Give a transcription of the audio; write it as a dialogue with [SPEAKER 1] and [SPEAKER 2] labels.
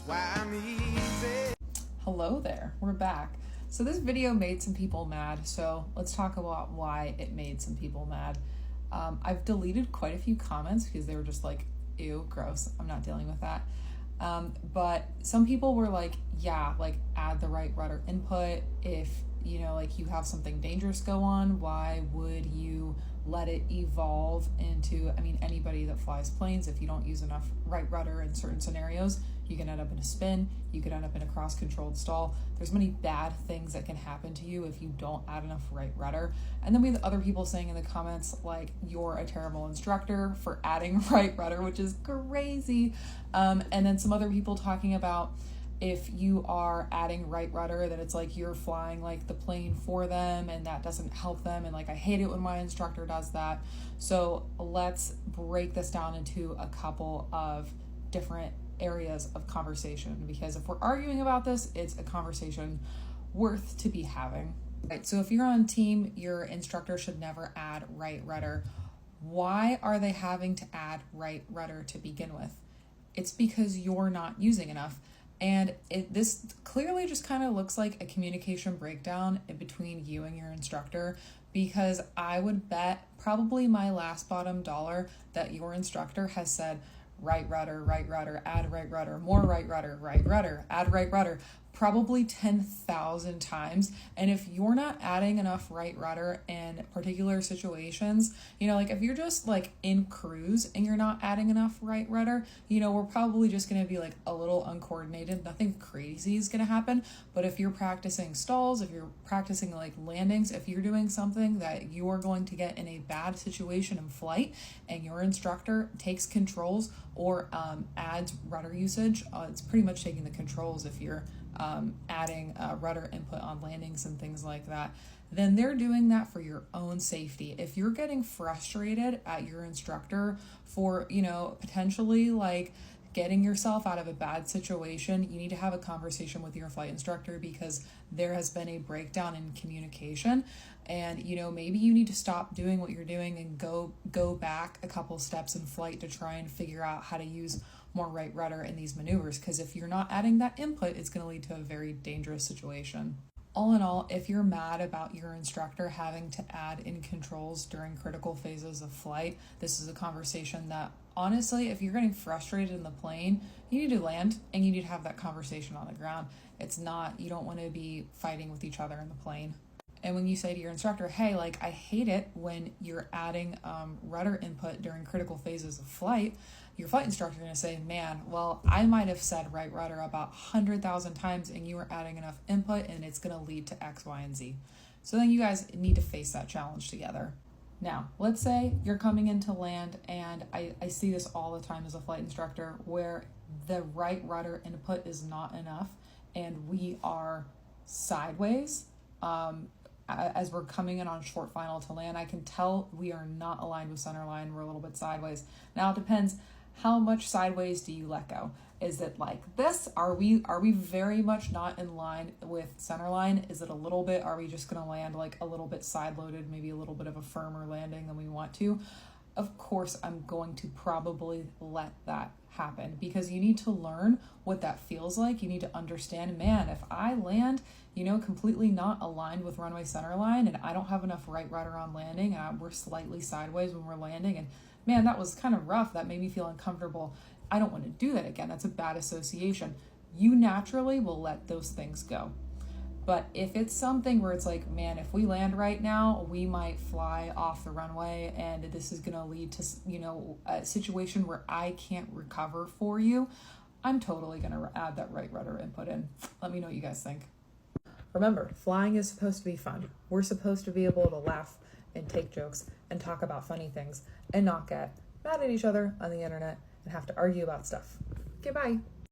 [SPEAKER 1] why I'm easy.
[SPEAKER 2] Hello there, we're back. So this video made some people mad, so let's talk about why it made some people mad. I've deleted quite a few comments because they were just like, ew, gross, I'm not dealing with that. But some people were like, yeah, like add the right rudder input. If, you know, like you have something dangerous go on, why would you let it evolve into, I mean, anybody that flies planes, if you don't use enough right rudder in certain scenarios, you can end up in a spin, you could end up in a cross-controlled stall. There's many bad things that can happen to you if you don't add enough right rudder. And then we have other people saying in the comments, like, you're a terrible instructor for adding right rudder, which is crazy. And then some other people talking about if you are adding right rudder, that it's like you're flying like the plane for them and that doesn't help them. And like, I hate it when my instructor does that. So let's break this down into a couple of different areas of conversation, because if we're arguing about this, it's a conversation worth to be having. Right, so if you're on team, your instructor should never add right rudder. Why are they having to add right rudder to begin with? It's because you're not using enough. And this clearly just kind of looks like a communication breakdown in between you and your instructor, because I would bet probably my last bottom dollar that your instructor has said, right rudder, add right rudder, more right rudder, add right rudder, probably 10,000 times. And if you're not adding enough right rudder in particular situations, you know, like if you're just like in cruise and you're not adding enough right rudder, you know, we're probably just going to be like a little uncoordinated. Nothing crazy is going to happen. But if you're practicing stalls, if you're practicing like landings, if you're doing something that you are going to get in a bad situation in flight and your instructor takes controls or adds rudder usage, it's pretty much taking the controls if you're adding rudder input on landings and things like that, then they're doing that for your own safety. If you're getting frustrated at your instructor for, you know, potentially like getting yourself out of a bad situation, you need to have a conversation with your flight instructor, because there has been a breakdown in communication. And, you know, maybe you need to stop doing what you're doing and go back a couple steps in flight to try and figure out how to use more right rudder in these maneuvers, because if you're not adding that input, it's going to lead to a very dangerous situation. All in all, if you're mad about your instructor having to add in controls during critical phases of flight, this is a conversation that, honestly, if you're getting frustrated in the plane, you need to land and you need to have that conversation on the ground. It's not, you don't want to be fighting with each other in the plane. And when you say to your instructor, hey, like, I hate it when you're adding rudder input during critical phases of flight, your flight instructor is going to say, man, well, I might have said right rudder about 100,000 times and you were adding enough input and it's going to lead to X, Y, and Z. So then you guys need to face that challenge together. Now, let's say you're coming into land, and I see this all the time as a flight instructor, where the right rudder input is not enough and we are sideways. As we're coming in on short final to land, I can tell we are not aligned with center line. We're a little bit sideways. Now it depends, how much sideways do you let go? Is it like this? Are we very much not in line with center line? Is it a little bit? Are we just going to land like a little bit side loaded, maybe a little bit of a firmer landing than we want to? Of course, I'm going to probably let that happen, because you need to learn what that feels like. You need to understand, man, if I land, you know, completely not aligned with runway center line and I don't have enough right rudder on landing and we're slightly sideways when we're landing, and man, that was kind of rough, that made me feel uncomfortable, I don't want to do that again. That's a bad association. You naturally will let those things go. But if it's something where it's like, man, if we land right now, we might fly off the runway and this is going to lead to, you know, a situation where I can't recover for you, I'm totally going to add that right rudder input in. Let me know what you guys think. Remember, flying is supposed to be fun. We're supposed to be able to laugh and take jokes and talk about funny things and not get mad at each other on the internet and have to argue about stuff. Okay, bye.